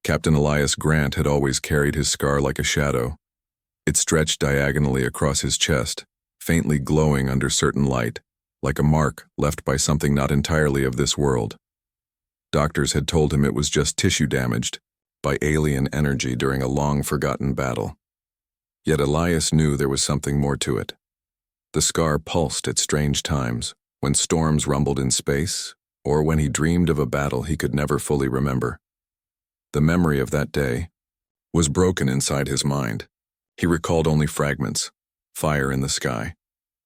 Captain Elias Grant had always carried his scar like a shadow. It stretched diagonally across his chest, faintly glowing under certain light, like a mark left by something not entirely of this world. Doctors had told him it was just tissue damaged by alien energy during a long-forgotten battle. Yet Elias knew there was something more to it. The scar pulsed at strange times, when storms rumbled in space, or when he dreamed of a battle he could never fully remember. The memory of that day was broken inside his mind. He recalled only fragments: fire in the sky,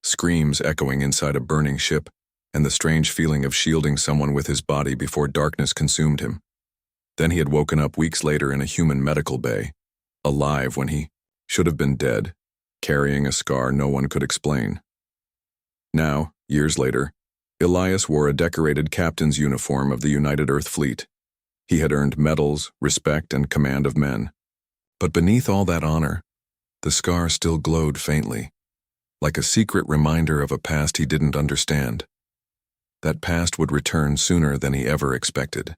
screams echoing inside a burning ship, and the strange feeling of shielding someone with his body before darkness consumed him. Then he had woken up weeks later in a human medical bay, alive when he should have been dead, carrying a scar no one could explain. Now, years later, Elias wore a decorated captain's uniform of the United Earth Fleet. He had earned medals, respect, and command of men. But beneath all that honor, the scar still glowed faintly, like a secret reminder of a past he didn't understand. That past would return sooner than he ever expected.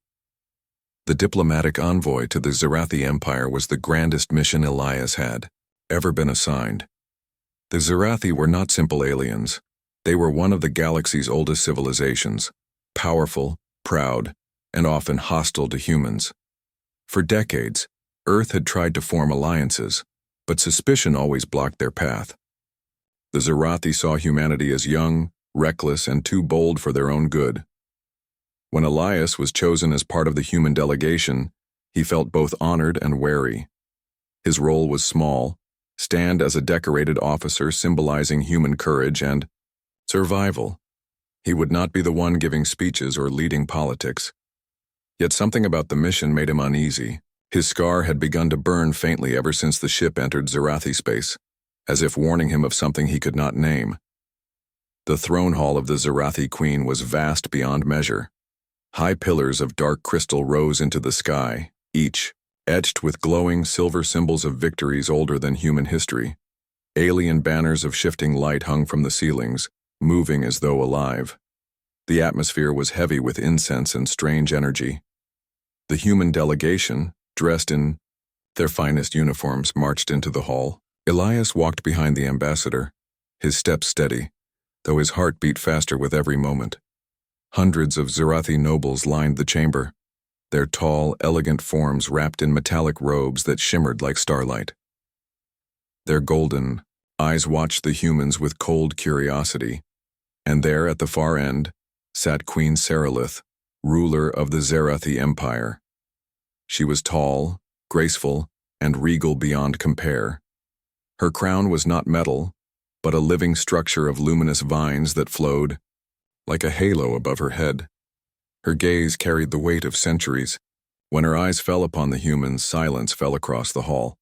The diplomatic envoy to the Zerathi Empire was the grandest mission Elias had ever been assigned. The Zerathi were not simple aliens. They were one of the galaxy's oldest civilizations, powerful, proud, and often hostile to humans. For decades, Earth had tried to form alliances, but suspicion always blocked their path. The Zerathi saw humanity as young, reckless, and too bold for their own good. When Elias was chosen as part of the human delegation, he felt both honored and wary. His role was small: stand as a decorated officer symbolizing human courage and survival. He would not be the one giving speeches or leading politics. Yet something about the mission made him uneasy. His scar had begun to burn faintly ever since the ship entered Zerathi space, as if warning him of something he could not name. The throne hall of the Zerathi Queen was vast beyond measure. High pillars of dark crystal rose into the sky, each etched with glowing silver symbols of victories older than human history. Alien banners of shifting light hung from the ceilings, moving as though alive. The atmosphere was heavy with incense and strange energy. The human delegation, dressed in their finest uniforms, marched into the hall. Elias walked behind the ambassador, his steps steady, though his heart beat faster with every moment. Hundreds of Zerathi nobles lined the chamber, their tall, elegant forms wrapped in metallic robes that shimmered like starlight. Their golden eyes watched the humans with cold curiosity, and there at the far end sat Queen Seralith, ruler of the Zerathi Empire. She was tall, graceful, and regal beyond compare. Her crown was not metal, but a living structure of luminous vines that flowed like a halo above her head. Her gaze carried the weight of centuries. When her eyes fell upon the humans, silence fell across the hall.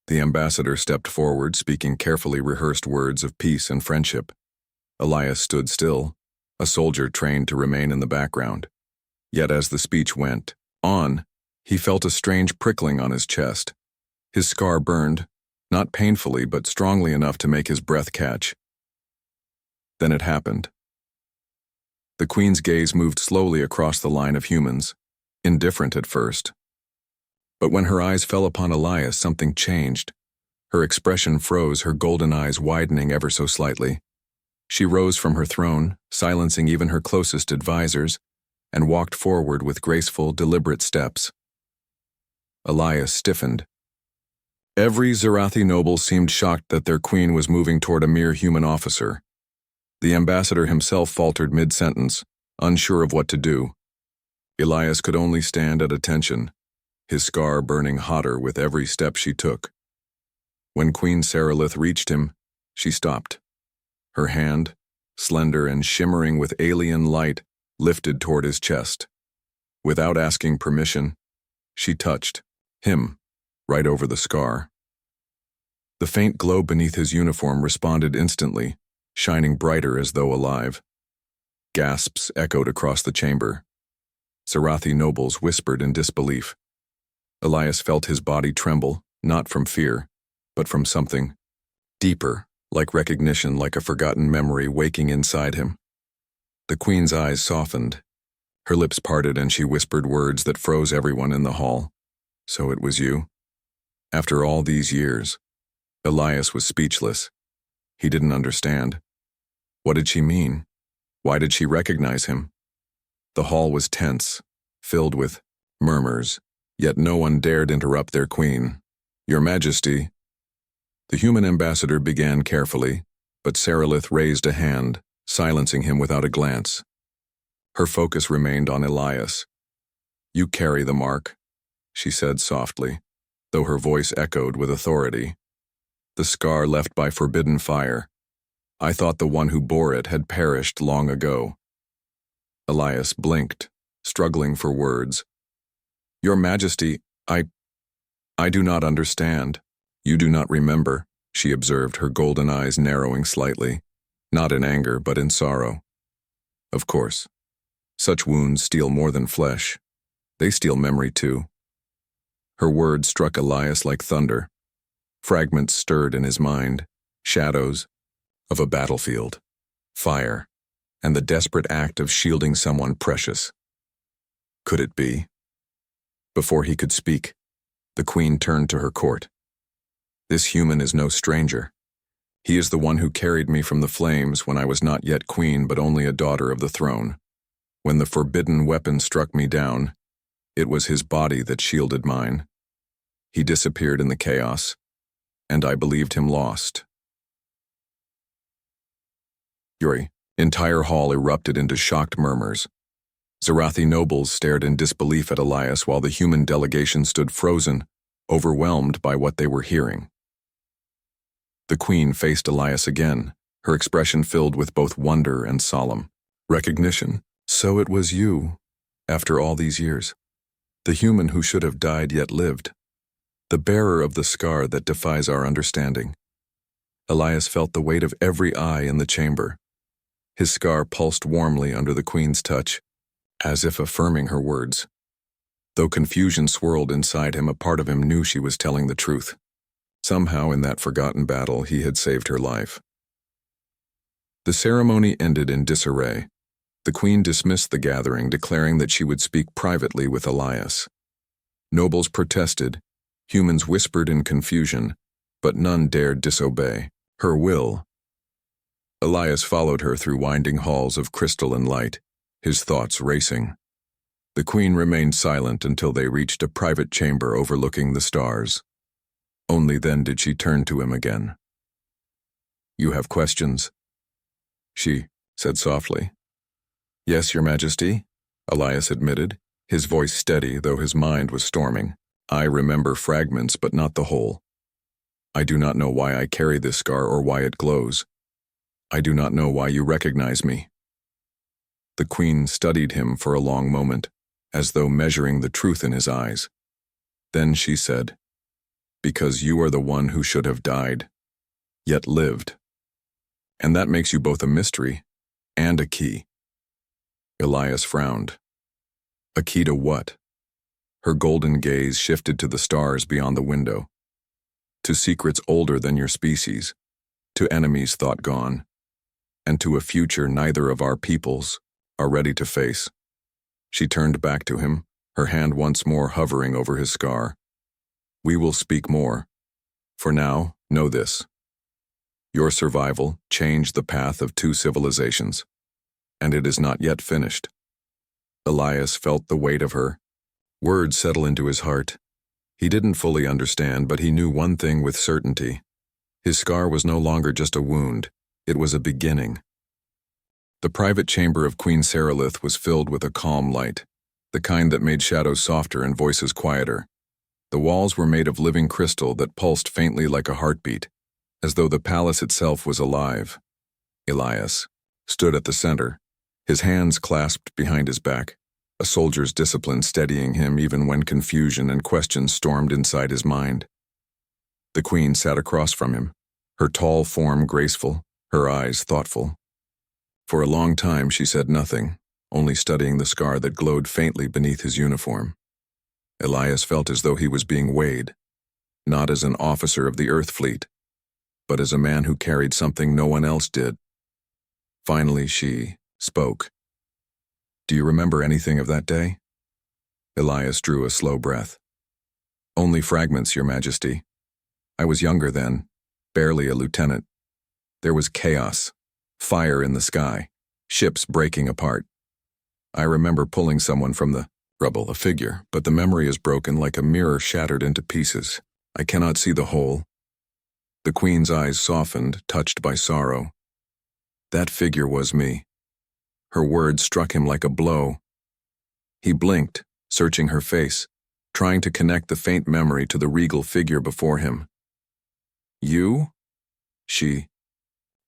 The ambassador stepped forward, speaking carefully rehearsed words of peace and friendship. Elias stood still, a soldier trained to remain in the background. Yet as the speech went on, he felt a strange prickling on his chest. His scar burned, not painfully but strongly enough to make his breath catch. Then it happened. The Queen's gaze moved slowly across the line of humans, indifferent at first. But when her eyes fell upon Elias, something changed. Her expression froze, her golden eyes widening ever so slightly. She rose from her throne, silencing even her closest advisors, and walked forward with graceful, deliberate steps. Elias stiffened. Every Zerathi noble seemed shocked that their queen was moving toward a mere human officer. The ambassador himself faltered mid-sentence, unsure of what to do. Elias could only stand at attention, his scar burning hotter with every step she took. When Queen Seralith reached him, she stopped. Her hand, slender and shimmering with alien light, lifted toward his chest. Without asking permission, she touched him right over the scar. The faint glow beneath his uniform responded instantly, shining brighter as though alive. Gasps echoed across the chamber. Zerathi nobles whispered in disbelief. Elias felt his body tremble, not from fear, but from something deeper, like recognition, like a forgotten memory waking inside him. The Queen's eyes softened. Her lips parted and she whispered words that froze everyone in the hall. So it was you? After all these years. Elias was speechless. He didn't understand. What did she mean? Why did she recognize him? The hall was tense, filled with murmurs, yet no one dared interrupt their queen. Your Majesty. The human ambassador began carefully, but Sarilith raised a hand, silencing him without a glance. Her focus remained on Elias. You carry the mark, she said softly, though her voice echoed with authority. The scar left by forbidden fire. I thought the one who bore it had perished long ago. Elias blinked, struggling for words. Your Majesty, I do not understand. You do not remember, she observed, her golden eyes narrowing slightly, not in anger but in sorrow. Of course. Such wounds steal more than flesh. They steal memory too. Her words struck Elias like thunder. Fragments stirred in his mind, shadows of a battlefield, fire, and the desperate act of shielding someone precious. Could it be? Before he could speak, the queen turned to her court. This human is no stranger. He is the one who carried me from the flames when I was not yet queen but only a daughter of the throne. When the forbidden weapon struck me down, it was his body that shielded mine. He disappeared in the chaos, and I believed him lost. Yuri, entire hall erupted into shocked murmurs. Zarathi nobles stared in disbelief at Elias while the human delegation stood frozen, overwhelmed by what they were hearing. The queen faced Elias again, her expression filled with both wonder and solemn recognition. So it was you, after all these years. The human who should have died yet lived. The bearer of the scar that defies our understanding. Elias felt the weight of every eye in the chamber. His scar pulsed warmly under the queen's touch, as if affirming her words. Though confusion swirled inside him, a part of him knew she was telling the truth. Somehow in that forgotten battle he had saved her life. The ceremony ended in disarray. The queen dismissed the gathering, declaring that she would speak privately with Elias. Nobles protested, humans whispered in confusion, but none dared disobey her will. Elias followed her through winding halls of crystal and light, his thoughts racing. The queen remained silent until they reached a private chamber overlooking the stars. Only then did she turn to him again. You have questions? She said softly. Yes, Your Majesty, Elias admitted, his voice steady though his mind was storming. I remember fragments but not the whole. I do not know why I carry this scar or why it glows. I do not know why you recognize me. The queen studied him for a long moment, as though measuring the truth in his eyes. Then she said, Because you are the one who should have died, yet lived. And that makes you both a mystery and a key. Elias frowned. A key to what? Her golden gaze shifted to the stars beyond the window. To secrets older than your species, to enemies thought gone, and to a future neither of our peoples are ready to face. She turned back to him, her hand once more hovering over his scar. We will speak more. For now, know this. Your survival changed the path of 2 civilizations, and it is not yet finished. Elias felt the weight of her words settle into his heart. He didn't fully understand, but he knew one thing with certainty. His scar was no longer just a wound, it was a beginning. The private chamber of Queen Sarilith was filled with a calm light, the kind that made shadows softer and voices quieter. The walls were made of living crystal that pulsed faintly like a heartbeat, as though the palace itself was alive. Elias stood at the center, his hands clasped behind his back, a soldier's discipline steadying him even when confusion and questions stormed inside his mind. The queen sat across from him, her tall form graceful, her eyes thoughtful. For a long time she said nothing, only studying the scar that glowed faintly beneath his uniform. Elias felt as though he was being weighed, not as an officer of the Earth Fleet, but as a man who carried something no one else did. Finally she spoke. Do you remember anything of that day? Elias drew a slow breath. Only fragments, Your Majesty. I was younger then, barely a lieutenant. There was chaos, fire in the sky, ships breaking apart. I remember pulling someone from the rubble, a figure, but the memory is broken like a mirror shattered into pieces. I cannot see the whole. The Queen's eyes softened, touched by sorrow. That figure was me. Her words struck him like a blow. He blinked, searching her face, trying to connect the faint memory to the regal figure before him. You? She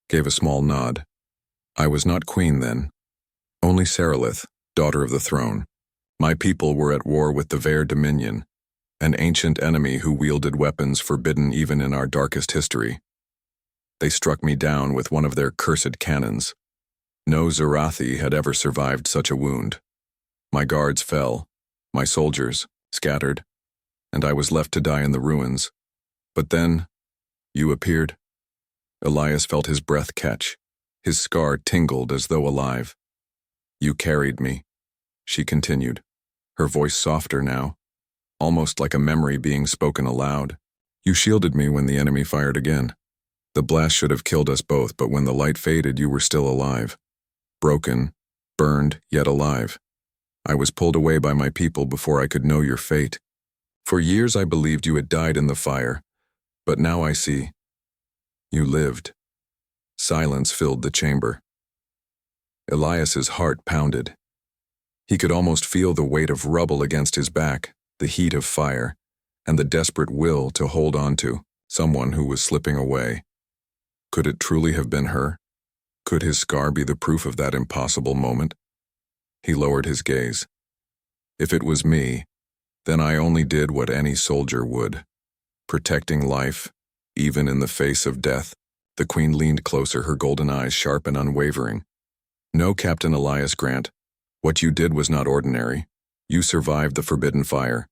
gave a small nod. I was not queen then. Only Serelith, daughter of the throne. My people were at war with the Vare Dominion, an ancient enemy who wielded weapons forbidden even in our darkest history. They struck me down with one of their cursed cannons. No Zarathi had ever survived such a wound. My guards fell, my soldiers scattered, and I was left to die in the ruins. But then, you appeared. Elias felt his breath catch. His scar tingled as though alive. You carried me, she continued, her voice softer now, almost like a memory being spoken aloud. You shielded me when the enemy fired again. The blast should have killed us both, but when the light faded, you were still alive. Broken, burned, yet alive. I was pulled away by my people before I could know your fate. For years I believed you had died in the fire, but now I see. You lived. Silence filled the chamber. Elias's heart pounded. He could almost feel the weight of rubble against his back, the heat of fire, and the desperate will to hold on to someone who was slipping away. Could it truly have been her? Could his scar be the proof of that impossible moment? He lowered his gaze. If it was me, then I only did what any soldier would. Protecting life, even in the face of death. The Queen leaned closer, her golden eyes sharp and unwavering. No, Captain Elias Grant. What you did was not ordinary. You survived the forbidden fire.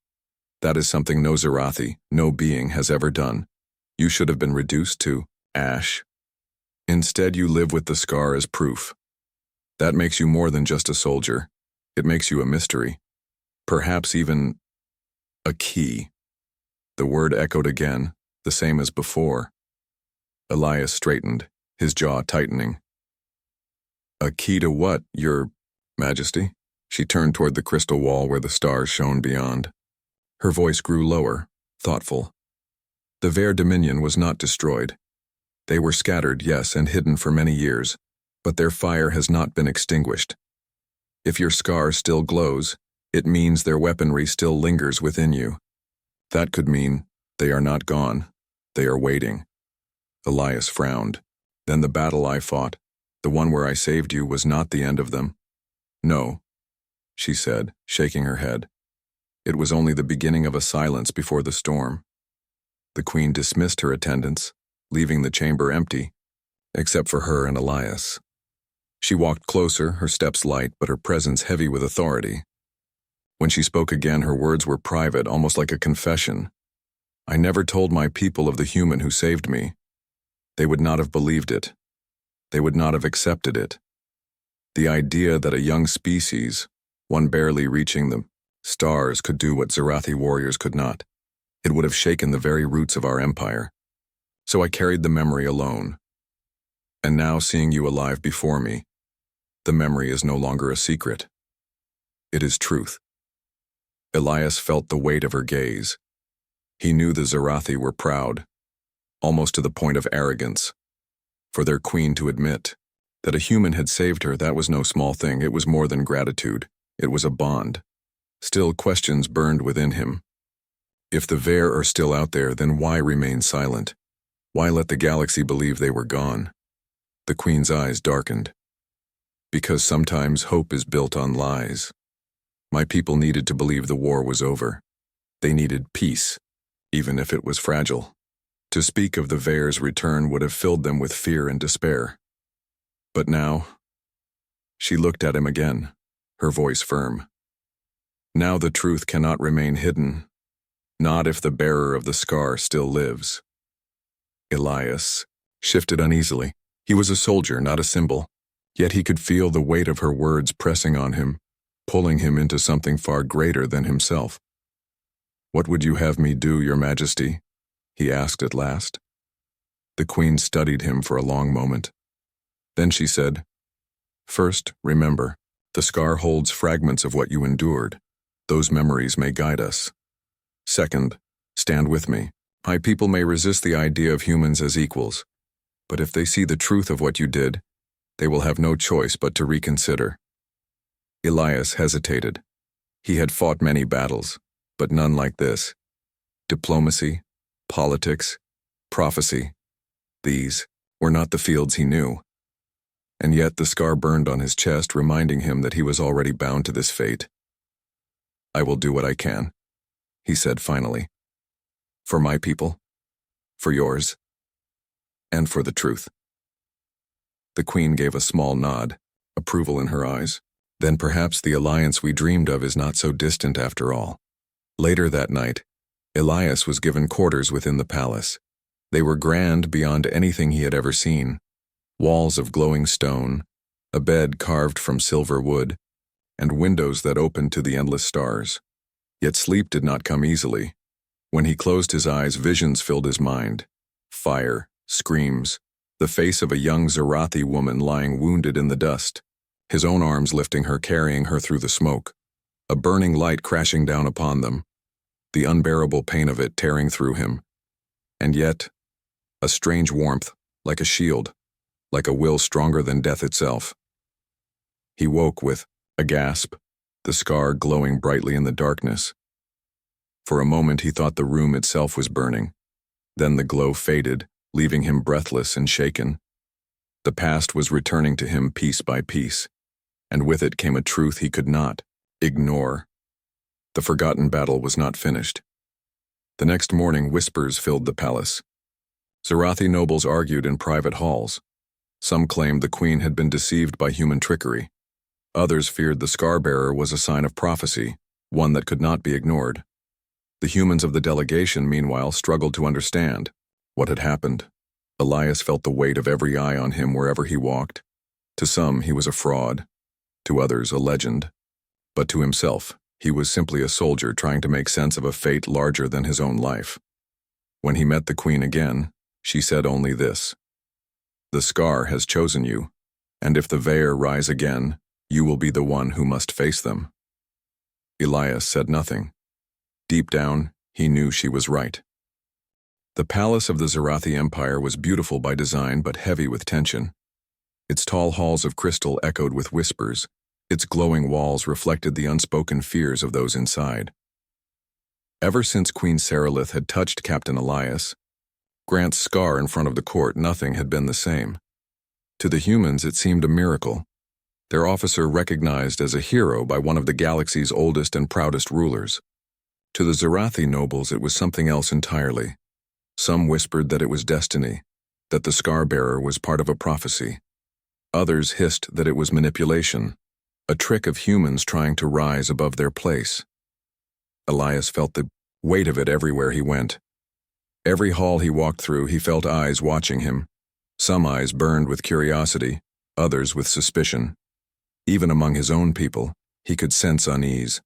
That is something no Zarathi, no being has ever done. You should have been reduced to ash. Instead, you live with the scar as proof. That makes you more than just a soldier. It makes you a mystery. Perhaps even a key. The word echoed again, the same as before. Elias straightened, his jaw tightening. A key to what, Your Majesty? She turned toward the crystal wall where the stars shone beyond. Her voice grew lower, thoughtful. The Vare Dominion was not destroyed. They were scattered, yes, and hidden for many years, but their fire has not been extinguished. If your scar still glows, it means their weaponry still lingers within you. That could mean they are not gone. They are waiting. Elias frowned. Then the battle I fought, the one where I saved you, was not the end of them. No, she said, shaking her head. It was only the beginning of a silence before the storm. The Queen dismissed her attendants, leaving the chamber empty, except for her and Elias. She walked closer, her steps light, but her presence heavy with authority. When she spoke again, her words were private, almost like a confession. I never told my people of the human who saved me. They would not have believed it. They would not have accepted it. The idea that a young species, one barely reaching the stars, could do what Zarathi warriors could not. It would have shaken the very roots of our empire. So I carried the memory alone. And now, seeing you alive before me, the memory is no longer a secret. It is truth. Elias felt the weight of her gaze. He knew the Zarathi were proud, almost to the point of arrogance. For their queen to admit that a human had saved her, that was no small thing. It was more than gratitude. It was a bond. Still, questions burned within him. If the Vare are still out there, then why remain silent? Why let the galaxy believe they were gone? The Queen's eyes darkened. Because sometimes hope is built on lies. My people needed to believe the war was over. They needed peace, even if it was fragile. To speak of the Vare's return would have filled them with fear and despair. But now, she looked at him again, her voice firm. Now the truth cannot remain hidden, not if the bearer of the scar still lives. Elias shifted uneasily. He was a soldier, not a symbol, yet he could feel the weight of her words pressing on him, pulling him into something far greater than himself. "What would you have me do, Your Majesty?" he asked at last. The queen studied him for a long moment. Then she said, "First, remember, the scar holds fragments of what you endured. Those memories may guide us. Second, stand with me. My people may resist the idea of humans as equals, but if they see the truth of what you did, they will have no choice but to reconsider." Elias hesitated. He had fought many battles, but none like this. Diplomacy, politics, prophecy. These were not the fields he knew. And yet the scar burned on his chest, reminding him that he was already bound to this fate. "I will do what I can," he said finally. "For my people, for yours, and for the truth." The queen gave a small nod, approval in her eyes. Then perhaps the alliance we dreamed of is not so distant after all. Later that night, Elias was given quarters within the palace. They were grand beyond anything he had ever seen. Walls of glowing stone, a bed carved from silver wood, and windows that opened to the endless stars. Yet sleep did not come easily. When he closed his eyes, visions filled his mind. Fire, screams, the face of a young Zarathi woman lying wounded in the dust, his own arms lifting her, carrying her through the smoke, a burning light crashing down upon them, the unbearable pain of it tearing through him. And yet, a strange warmth, like a shield, like a will stronger than death itself. He woke with a gasp, the scar glowing brightly in the darkness. For a moment he thought the room itself was burning. Then the glow faded, leaving him breathless and shaken. The past was returning to him piece by piece, and with it came a truth he could not ignore. The forgotten battle was not finished. The next morning, whispers filled the palace. Zarathi nobles argued in private halls. Some claimed the queen had been deceived by human trickery. Others feared the scar-bearer was a sign of prophecy, one that could not be ignored. The humans of the delegation, meanwhile, struggled to understand what had happened. Elias felt the weight of every eye on him wherever he walked. To some, he was a fraud. To others, a legend. But to himself, he was simply a soldier trying to make sense of a fate larger than his own life. When he met the queen again, she said only this: "The scar has chosen you, and if the Veer rise again, you will be the one who must face them." Elias said nothing. Deep down, he knew she was right. The palace of the Zarathi Empire was beautiful by design but heavy with tension. Its tall halls of crystal echoed with whispers. Its glowing walls reflected the unspoken fears of those inside. Ever since Queen Saralith had touched Captain Elias, Grant's scar in front of the court, nothing had been the same. To the humans, it seemed a miracle. Their officer recognized as a hero by one of the galaxy's oldest and proudest rulers. To the Zarathi nobles, it was something else entirely. Some whispered that it was destiny, that the scar-bearer was part of a prophecy. Others hissed that it was manipulation, a trick of humans trying to rise above their place. Elias felt the weight of it everywhere he went. Every hall he walked through, he felt eyes watching him. Some eyes burned with curiosity, others with suspicion. Even among his own people, he could sense unease.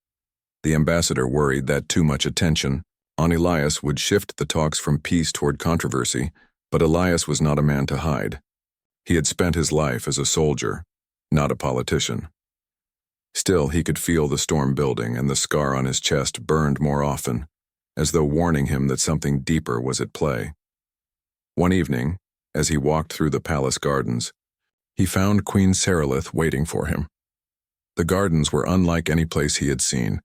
The ambassador worried that too much attention on Elias would shift the talks from peace toward controversy, but Elias was not a man to hide. He had spent his life as a soldier, not a politician. Still, he could feel the storm building, and the scar on his chest burned more often, as though warning him that something deeper was at play. One evening, as he walked through the palace gardens, he found Queen Saralith waiting for him. The gardens were unlike any place he had seen.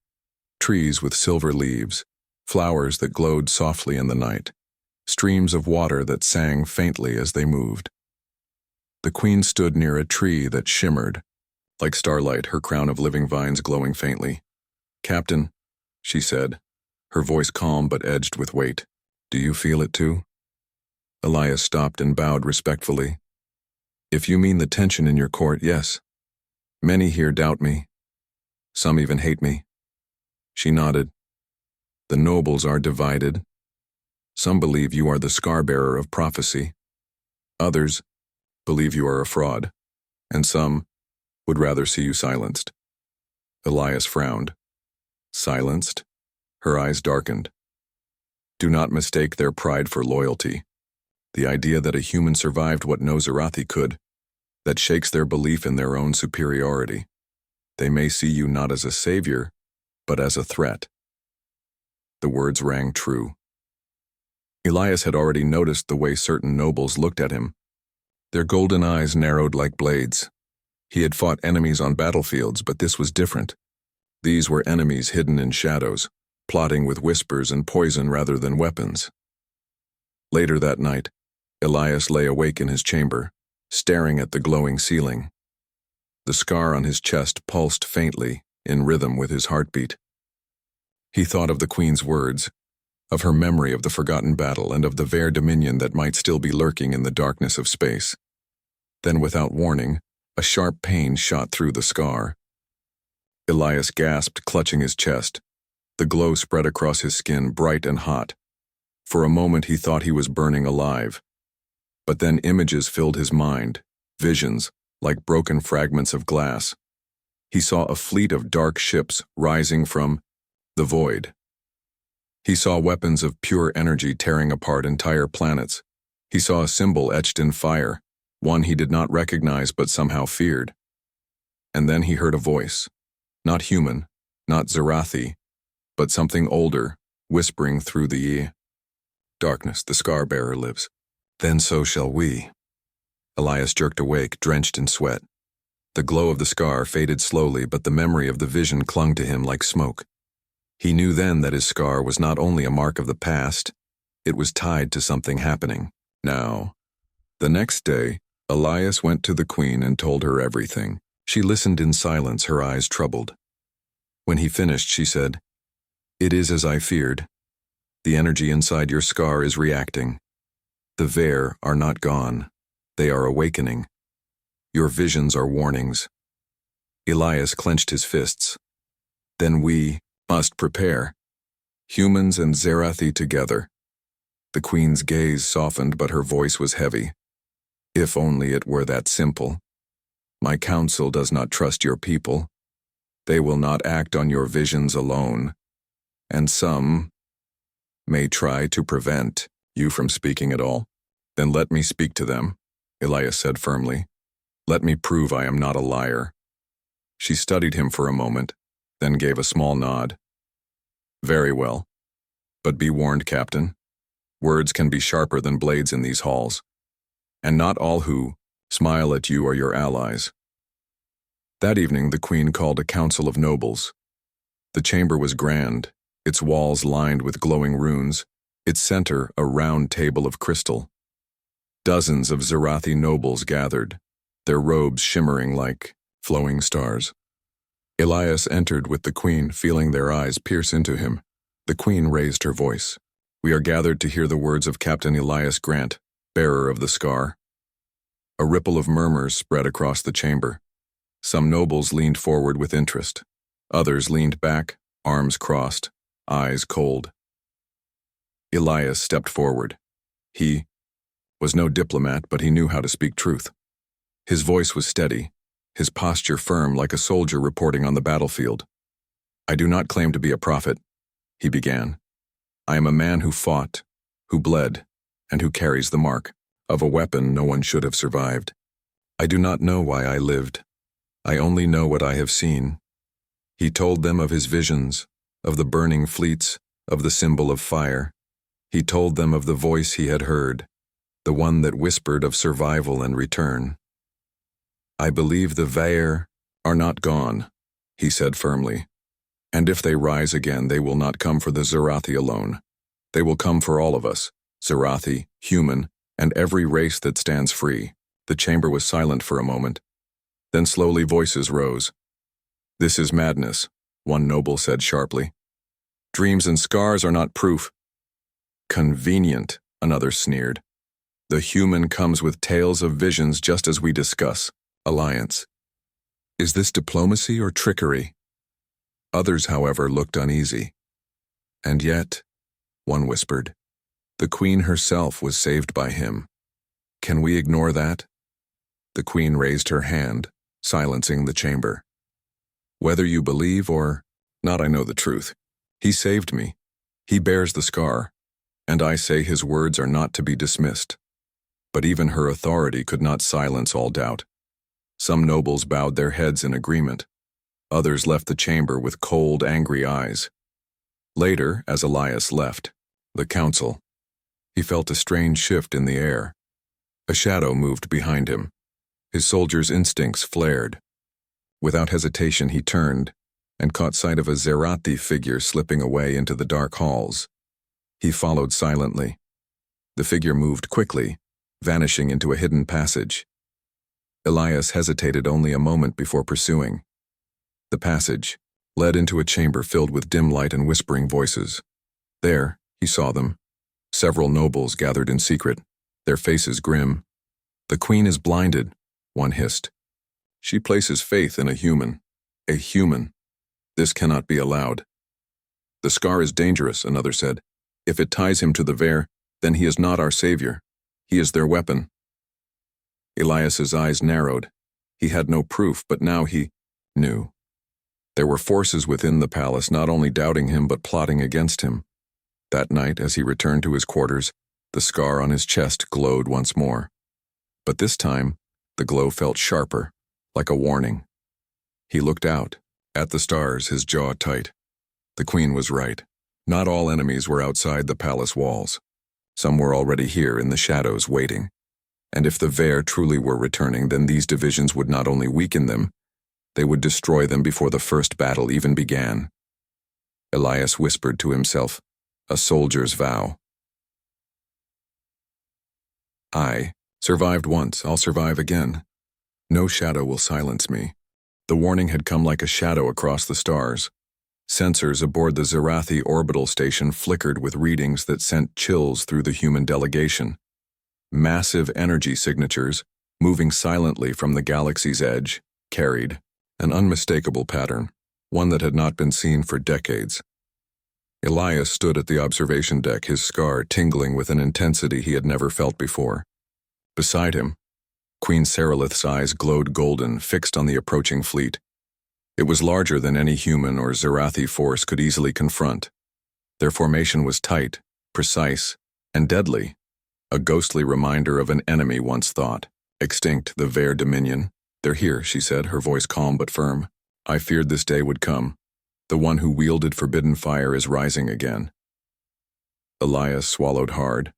Trees with silver leaves, flowers that glowed softly in the night, streams of water that sang faintly as they moved. The queen stood near a tree that shimmered, like starlight, her crown of living vines glowing faintly. "Captain," she said, her voice calm but edged with weight, "do you feel it too?" Elias stopped and bowed respectfully. "If you mean the tension in your court, yes. Many here doubt me. Some even hate me." She nodded. "The nobles are divided. Some believe you are the scar-bearer of prophecy. Others believe you are a fraud, and some would rather see you silenced." Elias frowned. "Silenced?" Her eyes darkened. Do not mistake their pride for loyalty. The idea that a human survived what no Zarathi could, that shakes their belief in their own superiority. They may see you not as a savior, but as a threat. The words rang true. Elias had already noticed the way certain nobles looked at him. Their golden eyes narrowed like blades. He had fought enemies on battlefields, but this was different. These were enemies hidden in shadows, plotting with whispers and poison rather than weapons. Later that night, Elias lay awake in his chamber, staring at the glowing ceiling. The scar on his chest pulsed faintly, in rhythm with his heartbeat. He thought of the Queen's words, of her memory of the forgotten battle and of the Vare dominion that might still be lurking in the darkness of space. Then, without warning, a sharp pain shot through the scar. Elias gasped, clutching his chest. The glow spread across his skin, bright and hot. For a moment he thought he was burning alive. But then images filled his mind, visions, like broken fragments of glass. He saw a fleet of dark ships rising from the void. He saw weapons of pure energy tearing apart entire planets. He saw a symbol etched in fire, one he did not recognize but somehow feared. And then he heard a voice, not human, not Zarathi, but something older, whispering through the darkness. The scar-bearer lives. Then so shall we. Elias jerked awake, drenched in sweat. The glow of the scar faded slowly, but the memory of the vision clung to him like smoke. He knew then that his scar was not only a mark of the past, it was tied to something happening now. The next day, Elias went to the Queen and told her everything. She listened in silence, her eyes troubled. When he finished, she said, "It is as I feared. The energy inside your scar is reacting. The Vare are not gone. They are awakening. Your visions are warnings." Elias clenched his fists. "Then we must prepare. Humans and Zarathi together." The Queen's gaze softened, but her voice was heavy. "If only it were that simple. My council does not trust your people. They will not act on your visions alone. And some may try to prevent you from speaking at all. Then let me speak to them," Elias said firmly. "Let me prove I am not a liar." She studied him for a moment, then gave a small nod. "Very well. But be warned, Captain. Words can be sharper than blades in these halls. And not all who smile at you are your allies." That evening, the Queen called a council of nobles. The chamber was grand, its walls lined with glowing runes, its center a round table of crystal. Dozens of Zarathi nobles gathered, their robes shimmering like flowing stars. Elias entered with the Queen, feeling their eyes pierce into him. The Queen raised her voice. "We are gathered to hear the words of Captain Elias Grant, bearer of the scar." A ripple of murmurs spread across the chamber. Some nobles leaned forward with interest. Others leaned back, arms crossed, eyes cold. Elias stepped forward. He was no diplomat, but he knew how to speak truth. His voice was steady, his posture firm like a soldier reporting on the battlefield. "I do not claim to be a prophet," he began. "I am a man who fought, who bled, and who carries the mark of a weapon no one should have survived. I do not know why I lived. I only know what I have seen." He told them of his visions, of the burning fleets, of the symbol of fire. He told them of the voice he had heard, the one that whispered of survival and return. "I believe the Vare are not gone," he said firmly. "And if they rise again, they will not come for the Zarathi alone. They will come for all of us, Zarathi, human, and every race that stands free." The chamber was silent for a moment. Then slowly voices rose. "This is madness," one noble said sharply. "Dreams and scars are not proof." "Convenient," another sneered. "The human comes with tales of visions just as we discuss. Alliance. Is this diplomacy or trickery?" Others, however, looked uneasy. "And yet," one whispered, "the Queen herself was saved by him. Can we ignore that?" The Queen raised her hand, silencing the chamber. "Whether you believe or not, I know the truth. He saved me. He bears the scar. and I say his words are not to be dismissed. But even her authority could not silence all doubt. Some nobles bowed their heads in agreement. Others left the chamber with cold, angry eyes. Later, as Elias left the council, he felt a strange shift in the air. A shadow moved behind him. His soldier's instincts flared. Without hesitation, he turned and caught sight of a Zerathi figure slipping away into the dark halls. He followed silently. The figure moved quickly, vanishing into a hidden passage. Elias hesitated only a moment before pursuing. The passage led into a chamber filled with dim light and whispering voices. There, he saw them. Several nobles gathered in secret, their faces grim. "The queen is blinded," one hissed. "She places faith in a human. A human. This cannot be allowed." "The scar is dangerous," another said. "If it ties him to the Veer, then he is not our savior. He is their weapon." Elias's eyes narrowed. He had no proof, but now he knew. There were forces within the palace not only doubting him but plotting against him. That night, as he returned to his quarters, the scar on his chest glowed once more. But this time, the glow felt sharper, like a warning. He looked out, at the stars, his jaw tight. The queen was right. Not all enemies were outside the palace walls. Some were already here in the shadows waiting. And if the Veer truly were returning, then these divisions would not only weaken them, they would destroy them before the first battle even began. Elias whispered to himself, a soldier's vow. "I survived once, I'll survive again. No shadow will silence me." The warning had come like a shadow across the stars. Sensors aboard the Zerathi orbital station flickered with readings that sent chills through the human delegation. Massive energy signatures, moving silently from the galaxy's edge, carried an unmistakable pattern, one that had not been seen for decades. Elias stood at the observation deck, his scar tingling with an intensity he had never felt before. Beside him, Queen Seralith's eyes glowed golden, fixed on the approaching fleet. It was larger than any human or Zerathi force could easily confront. Their formation was tight, precise, and deadly, a ghostly reminder of an enemy once thought. Extinct, the Veer Dominion. "They're here," she said, her voice calm but firm. "I feared this day would come. The one who wielded forbidden fire is rising again." Elias swallowed hard.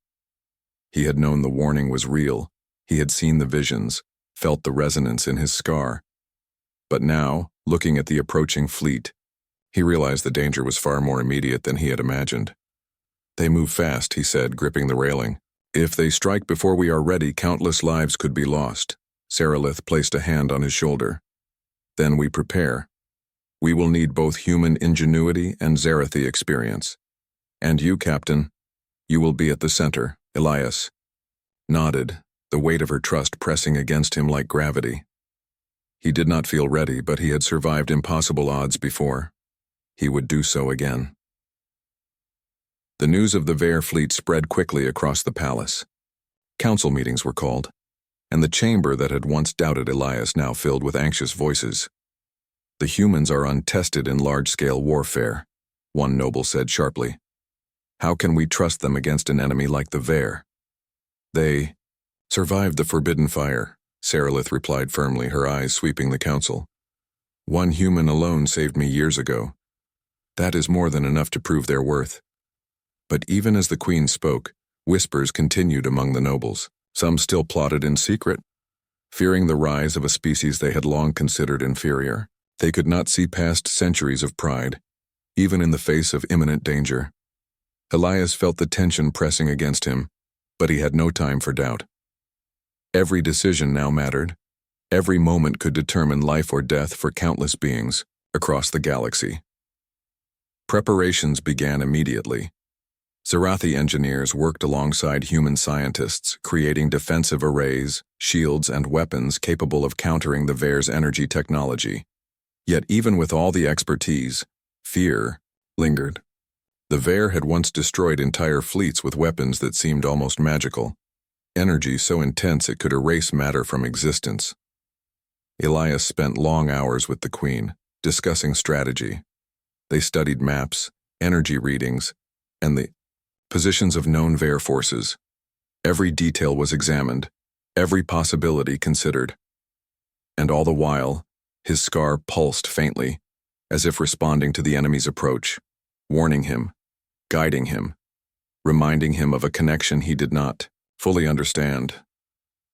He had known the warning was real. He had seen the visions, felt the resonance in his scar. But now, looking at the approaching fleet, he realized the danger was far more immediate than he had imagined. "They move fast," he said, gripping the railing. "If they strike before we are ready, countless lives could be lost." Seralith placed a hand on his shoulder. "Then we prepare. We will need both human ingenuity and Zerathi experience. And you, Captain, you will be at the center." Elias nodded, the weight of her trust pressing against him like gravity. He did not feel ready, but he had survived impossible odds before. He would do so again. The news of the Veer fleet spread quickly across the palace. Council meetings were called, and the chamber that had once doubted Elias now filled with anxious voices. "The humans are untested in large-scale warfare," one noble said sharply. "How can we trust them against an enemy like the Veer?" "They survived the forbidden fire," Seralith replied firmly, her eyes sweeping the council. "One human alone saved me years ago. That is more than enough to prove their worth." But even as the queen spoke, whispers continued among the nobles. Some still plotted in secret, fearing the rise of a species they had long considered inferior. They could not see past centuries of pride, even in the face of imminent danger. Elias felt the tension pressing against him, but he had no time for doubt. Every decision now mattered. Every moment could determine life or death for countless beings across the galaxy. Preparations began immediately. Zerathi engineers worked alongside human scientists, creating defensive arrays, shields, and weapons capable of countering the Veer's energy technology. Yet even with all the expertise, fear lingered. The Veer had once destroyed entire fleets with weapons that seemed almost magical, energy so intense it could erase matter from existence. Elias spent long hours with the Queen, discussing strategy. They studied maps, energy readings, and the positions of known Vare forces. Every detail was examined, every possibility considered. And all the while, his scar pulsed faintly, as if responding to the enemy's approach, warning him, guiding him, reminding him of a connection he did not fully understand.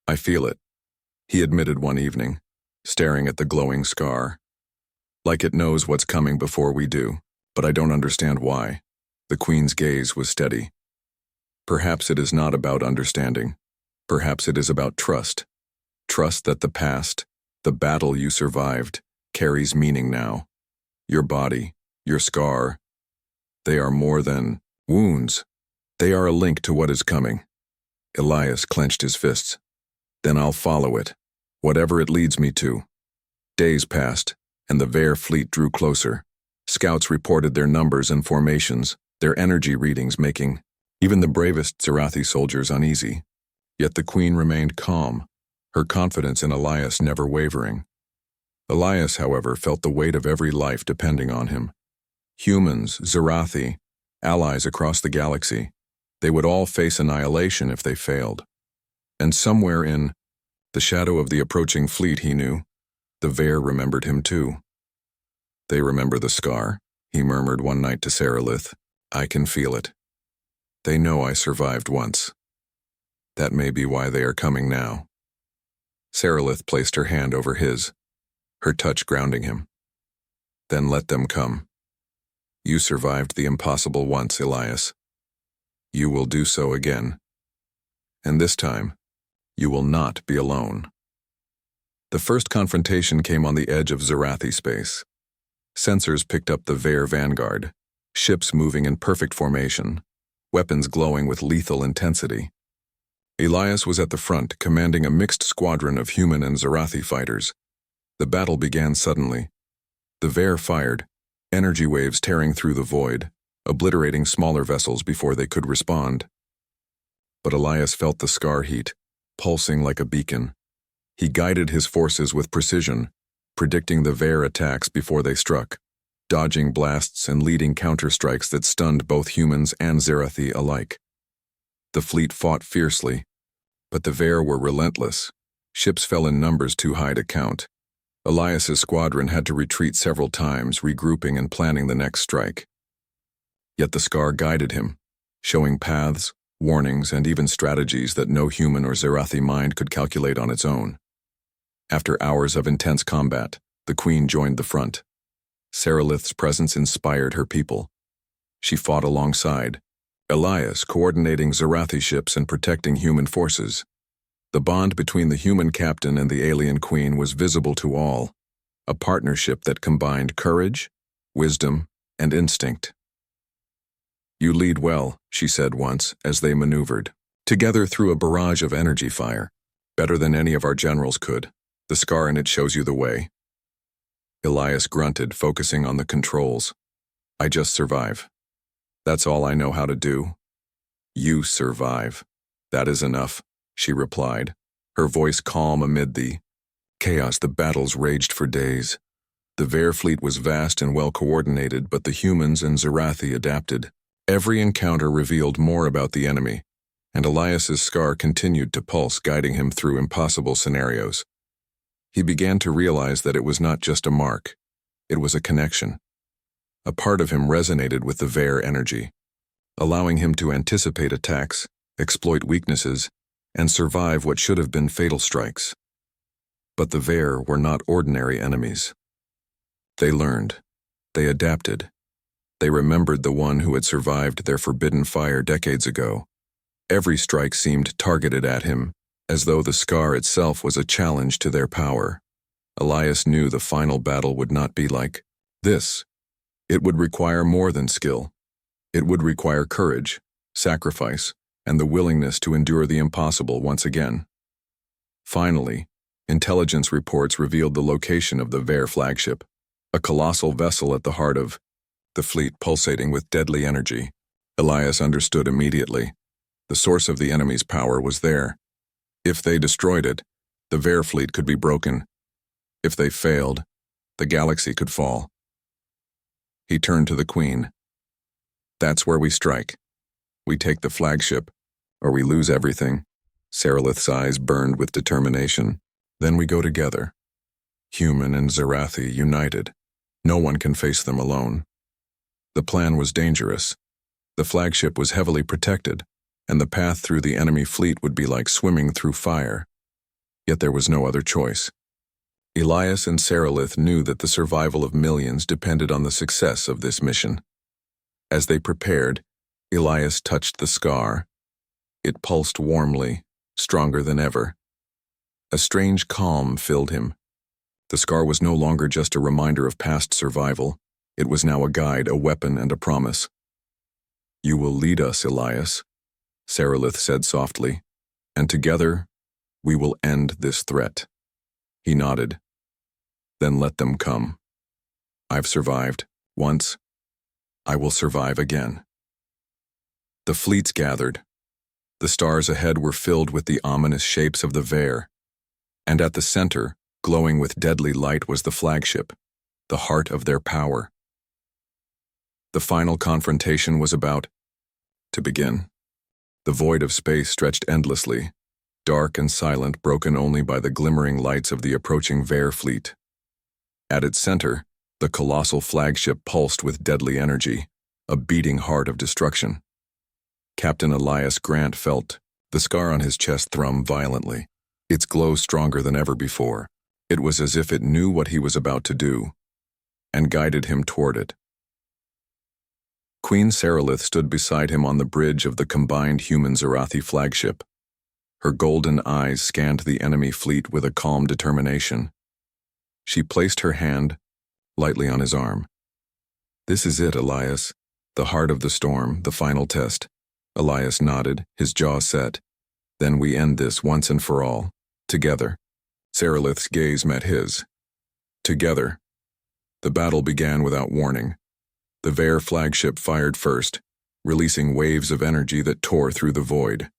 "I feel it," he admitted one evening, staring at the glowing scar. "Like it knows what's coming before we do, but I don't understand why." The Queen's gaze was steady. "Perhaps it is not about understanding. Perhaps it is about trust. Trust that the past, the battle you survived, carries meaning now. Your body, your scar, they are more than wounds. They are a link to what is coming." Elias clenched his fists. "Then I'll follow it, whatever it leads me to." Days passed, and the Vare fleet drew closer. Scouts reported their numbers and formations, their energy readings making even the bravest Sirathi soldiers uneasy. Yet the Queen remained calm, her confidence in Elias never wavering. Elias, however, felt the weight of every life depending on him. Humans, Sirathi, allies across the galaxy, they would all face annihilation if they failed. And somewhere in the shadow of the approaching fleet, he knew, the Vare remembered him too. "They remember the scar," he murmured one night to Sarilith. "I can feel it. They know I survived once. That may be why they are coming now." Sarilith placed her hand over his, her touch grounding him. "Then let them come. You survived the impossible once, Elias. You will do so again. And this time, you will not be alone." The first confrontation came on the edge of Sirathi space. Sensors picked up the Vare vanguard, ships moving in perfect formation, weapons glowing with lethal intensity. Elias was at the front, commanding a mixed squadron of human and Sirathi fighters. The battle began suddenly. The Vare fired, energy waves tearing through the void, obliterating smaller vessels before they could respond. But Elias felt the scar heat, pulsing like a beacon. He guided his forces with precision, predicting the Vare attacks before they struck, dodging blasts and leading counterstrikes that stunned both humans and Sirathi alike. The fleet fought fiercely, but the Vare were relentless. Ships fell in numbers too high to count. Elias's squadron had to retreat several times, regrouping and planning the next strike. Yet the scar guided him, showing paths, warnings, and even strategies that no human or Sirathi mind could calculate on its own. After hours of intense combat, the Queen joined the front. Sarilith's presence inspired her people. She fought alongside Elias, coordinating Sirathi ships and protecting human forces. The bond between the human captain and the alien queen was visible to all, a partnership that combined courage, wisdom, and instinct. "You lead well," she said once, as they maneuvered, together through a barrage of energy fire, "better than any of our generals could. The scar in it shows you the way." Elias grunted, focusing on the controls. "I just survive. That's all I know how to do." "You survive. That is enough," she replied, her voice calm amid the chaos. The battles raged for days. The Vare fleet was vast and well coordinated, but the humans and Sirathi adapted. Every encounter revealed more about the enemy, and Elias's scar continued to pulse, guiding him through impossible scenarios. He began to realize that it was not just a mark, it was a connection. A part of him resonated with the Vare energy, allowing him to anticipate attacks, exploit weaknesses, and survive what should have been fatal strikes. But the Vare were not ordinary enemies. They learned, they adapted, they remembered the one who had survived their forbidden fire decades ago. Every strike seemed targeted at him, as though the scar itself was a challenge to their power. Elias knew the final battle would not be like this. It would require more than skill. It would require courage, sacrifice, and the willingness to endure the impossible once again. Finally, intelligence reports revealed the location of the Vare flagship, a colossal vessel at the heart of the fleet, pulsating with deadly energy. Elias understood immediately. The source of the enemy's power was there. If they destroyed it, the Vare fleet could be broken. If they failed, the galaxy could fall. He turned to the Queen. "That's where we strike. We take the flagship, or we lose everything. Seralith's eyes burned with determination. Then we go together. Human and Zarathi united. No one can face them alone. The plan was dangerous. The flagship was heavily protected, and the path through the enemy fleet would be like swimming through fire. Yet there was no other choice. Elias and Seralith knew that the survival of millions depended on the success of this mission. As they prepared, Elias touched the scar. It pulsed warmly, stronger than ever. A strange calm filled him. The scar was no longer just a reminder of past survival. It was now a guide, a weapon, and a promise. "You will lead us, Elias," Seralith said softly, "and together we will end this threat." He nodded. "Then let them come. I've survived once. I will survive again." The fleets gathered. The stars ahead were filled with the ominous shapes of the Veer, and at the center, glowing with deadly light, was the flagship, the heart of their power. The final confrontation was about to begin. The void of space stretched endlessly, dark and silent, broken only by the glimmering lights of the approaching Veer fleet. At its center, the colossal flagship pulsed with deadly energy, a beating heart of destruction. Captain Elias Grant felt the scar on his chest thrum violently, its glow stronger than ever before. It was as if it knew what he was about to do, and guided him toward it. Queen Seralith stood beside him on the bridge of the combined human Zarathi flagship. Her golden eyes scanned the enemy fleet with a calm determination. She placed her hand lightly on his arm. "This is it, Elias. The heart of the storm, the final test." Elias nodded, his jaw set. "Then we end this once and for all. Together." Seralith's gaze met his. Together. The battle began without warning. The Veer flagship fired first, releasing waves of energy that tore through the void.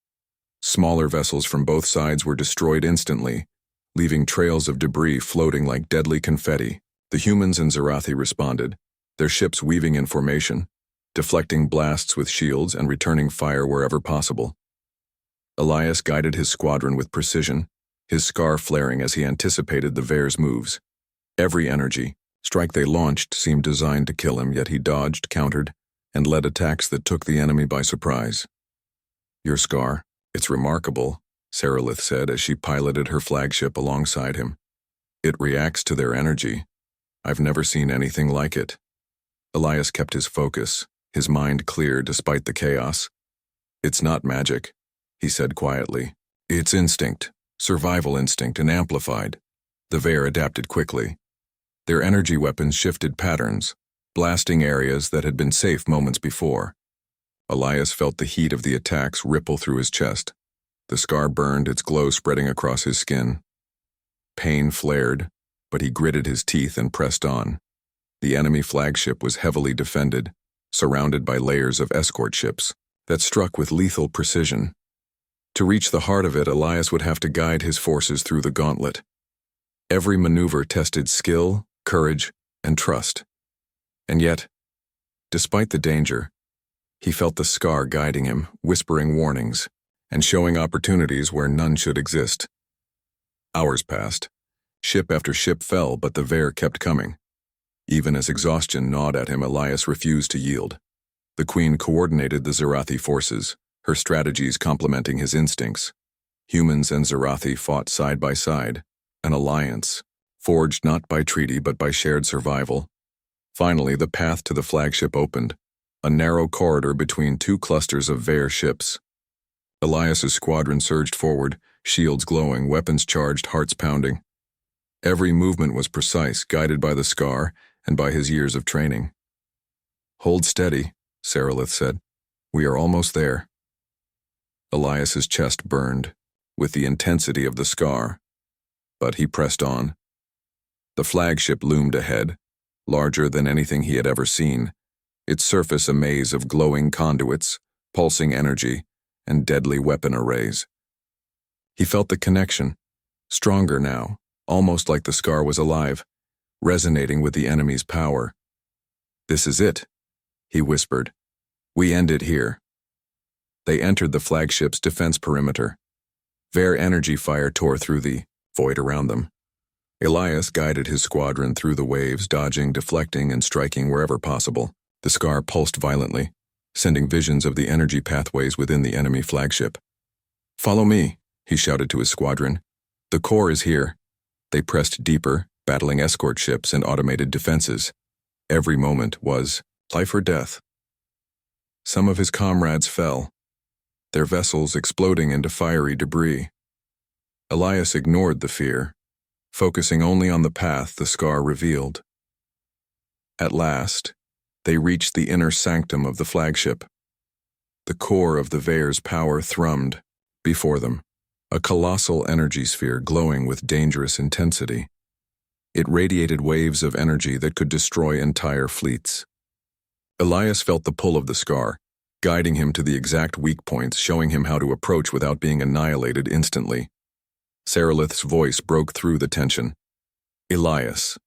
Smaller vessels from both sides were destroyed instantly, leaving trails of debris floating like deadly confetti. The humans and Zarathi responded, their ships weaving in formation, deflecting blasts with shields and returning fire wherever possible. Elias guided his squadron with precision, his scar flaring as he anticipated the Veer's moves. Every energy strike they launched seemed designed to kill him, yet he dodged, countered, and led attacks that took the enemy by surprise. "Your scar, it's remarkable," Seralith said as she piloted her flagship alongside him. "It reacts to their energy. I've never seen anything like it." Elias kept his focus, his mind clear despite the chaos. "It's not magic," he said quietly. "It's instinct, survival instinct, and amplified." The Veer adapted quickly. Their energy weapons shifted patterns, blasting areas that had been safe moments before. Elias felt the heat of the attacks ripple through his chest. The scar burned, its glow spreading across his skin. Pain flared, but he gritted his teeth and pressed on. The enemy flagship was heavily defended, surrounded by layers of escort ships that struck with lethal precision. To reach the heart of it, Elias would have to guide his forces through the gauntlet. Every maneuver tested skill, courage, and trust. And yet, despite the danger, he felt the scar guiding him, whispering warnings, and showing opportunities where none should exist. Hours passed. Ship after ship fell, but the Veer kept coming. Even as exhaustion gnawed at him, Elias refused to yield. The Queen coordinated the Zarathi forces, her strategies complementing his instincts. Humans and Zarathi fought side by side, an alliance, forged not by treaty but by shared survival. Finally, the path to the flagship opened, a narrow corridor between two clusters of Veer ships. Elias's squadron surged forward, shields glowing, weapons charged, hearts pounding. Every movement was precise, guided by the scar and by his years of training. "Hold steady," Seralith said. "We are almost there." Elias's chest burned with the intensity of the scar, but he pressed on. The flagship loomed ahead, larger than anything he had ever seen, its surface a maze of glowing conduits, pulsing energy, and deadly weapon arrays. He felt the connection, stronger now, almost like the scar was alive, resonating with the enemy's power. "This is it," he whispered. "We end it here." They entered the flagship's defense perimeter. Their energy fire tore through the void around them. Elias guided his squadron through the waves, dodging, deflecting, and striking wherever possible. The scar pulsed violently, sending visions of the energy pathways within the enemy flagship. "Follow me," he shouted to his squadron. "The core is here." They pressed deeper, battling escort ships and automated defenses. Every moment was life or death. Some of his comrades fell, their vessels exploding into fiery debris. Elias ignored the fear, focusing only on the path the scar revealed. At last, they reached the inner sanctum of the flagship. The core of the Veir's power thrummed before them, a colossal energy sphere glowing with dangerous intensity. It radiated waves of energy that could destroy entire fleets. Elias felt the pull of the scar, guiding him to the exact weak points, showing him how to approach without being annihilated instantly. Saralith's voice broke through the tension. "Elias,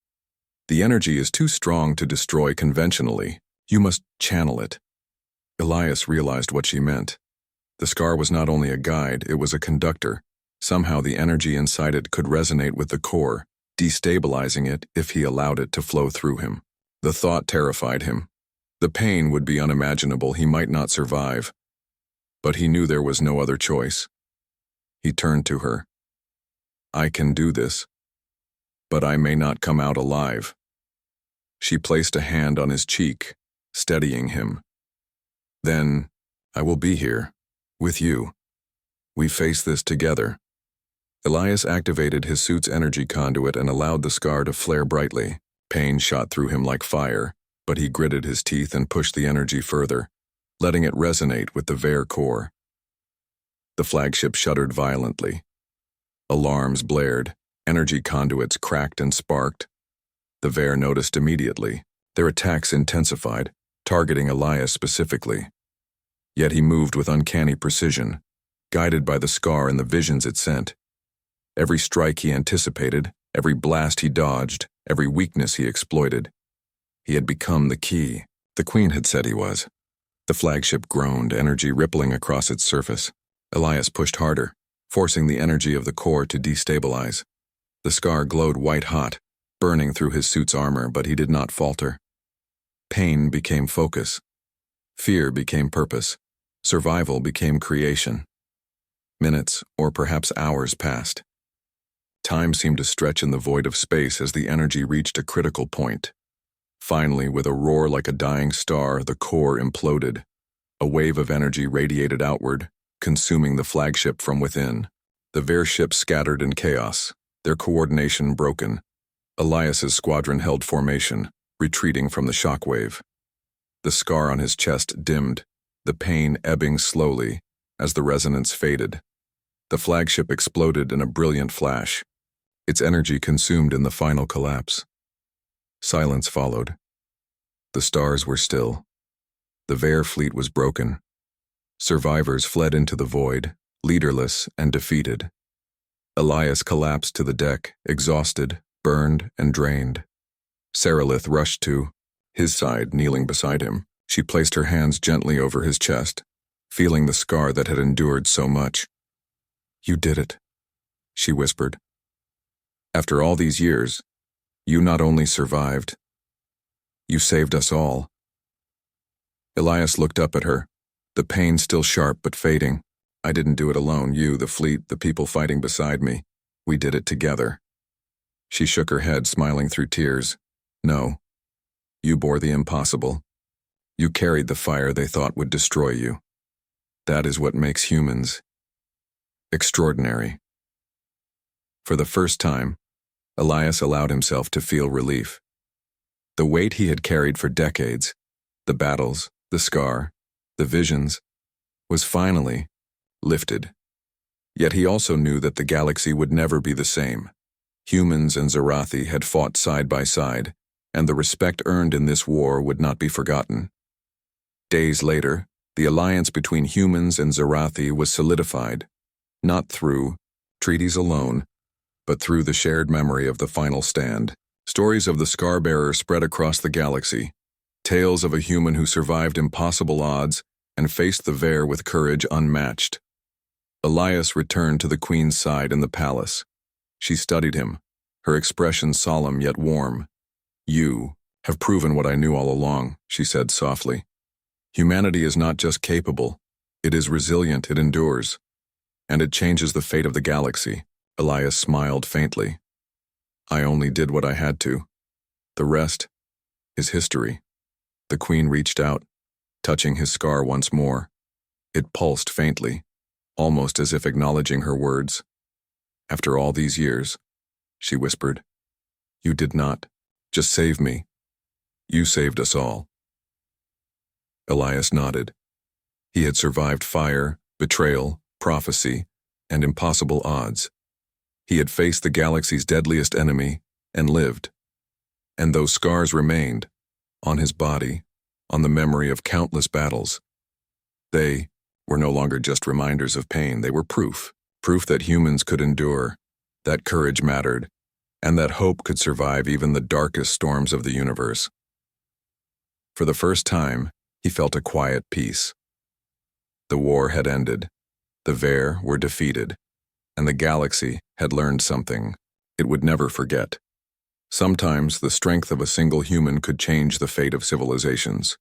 the energy is too strong to destroy conventionally. You must channel it." Elias realized what she meant. The scar was not only a guide, it was a conductor. Somehow the energy inside it could resonate with the core, destabilizing it if he allowed it to flow through him. The thought terrified him. The pain would be unimaginable, he might not survive. But he knew there was no other choice. He turned to her. "I can do this, but I may not come out alive." She placed a hand on his cheek, steadying him. "Then, I will be here, with you. We face this together." Elias activated his suit's energy conduit and allowed the scar to flare brightly. Pain shot through him like fire, but he gritted his teeth and pushed the energy further, letting it resonate with the Veir core. The flagship shuddered violently. Alarms blared, energy conduits cracked and sparked. The Veir noticed immediately. Their attacks intensified, targeting Elias specifically. Yet he moved with uncanny precision, guided by the scar and the visions it sent. Every strike he anticipated, every blast he dodged, every weakness he exploited. He had become the key. The Queen had said he was. The flagship groaned, energy rippling across its surface. Elias pushed harder, forcing the energy of the core to destabilize. The scar glowed white-hot, burning through his suit's armor, but he did not falter. Pain became focus. Fear became purpose. Survival became creation. Minutes, or perhaps hours, passed. Time seemed to stretch in the void of space as the energy reached a critical point. Finally, with a roar like a dying star, the core imploded. A wave of energy radiated outward, consuming the flagship from within. The Veir ships scattered in chaos, their coordination broken. Elias's squadron held formation, retreating from the shockwave. The scar on his chest dimmed, the pain ebbing slowly as the resonance faded. The flagship exploded in a brilliant flash, its energy consumed in the final collapse. Silence followed. The stars were still. The Veir fleet was broken. Survivors fled into the void, leaderless and defeated. Elias collapsed to the deck, exhausted, burned, and drained. Saralith rushed to his side, kneeling beside him. She placed her hands gently over his chest, feeling the scar that had endured so much. "You did it," she whispered. "After all these years, you not only survived, you saved us all." Elias looked up at her, the pain still sharp but fading. "I didn't do it alone. You, the fleet, the people fighting beside me. We did it together." She shook her head, smiling through tears. "No. You bore the impossible. You carried the fire they thought would destroy you. That is what makes humans extraordinary." For the first time, Elias allowed himself to feel relief. The weight he had carried for decades, the battles, the scar, the visions, was finally lifted. Yet he also knew that the galaxy would never be the same. Humans and Zarathi had fought side by side, and the respect earned in this war would not be forgotten. Days later, the alliance between humans and Zarathi was solidified, not through treaties alone, but through the shared memory of the final stand. Stories of the Scarbearer spread across the galaxy, tales of a human who survived impossible odds and faced the Vare with courage unmatched. Elias returned to the Queen's side in the palace. She studied him, her expression solemn yet warm. "You have proven what I knew all along," she said softly. "Humanity is not just capable, it is resilient, it endures. And it changes the fate of the galaxy." Elias smiled faintly. "I only did what I had to. The rest is history." The Queen reached out, touching his scar once more. It pulsed faintly, almost as if acknowledging her words. "After all these years," she whispered, "you did not just save me. You saved us all." Elias nodded. He had survived fire, betrayal, prophecy, and impossible odds. He had faced the galaxy's deadliest enemy and lived. And those scars remained, on his body, on the memory of countless battles. They were no longer just reminders of pain, they were proof that humans could endure, that courage mattered, and that hope could survive even the darkest storms of the universe. For the first time, he felt a quiet peace. The war had ended, the Vare were defeated, and the galaxy had learned something it would never forget. Sometimes the strength of a single human could change the fate of civilizations.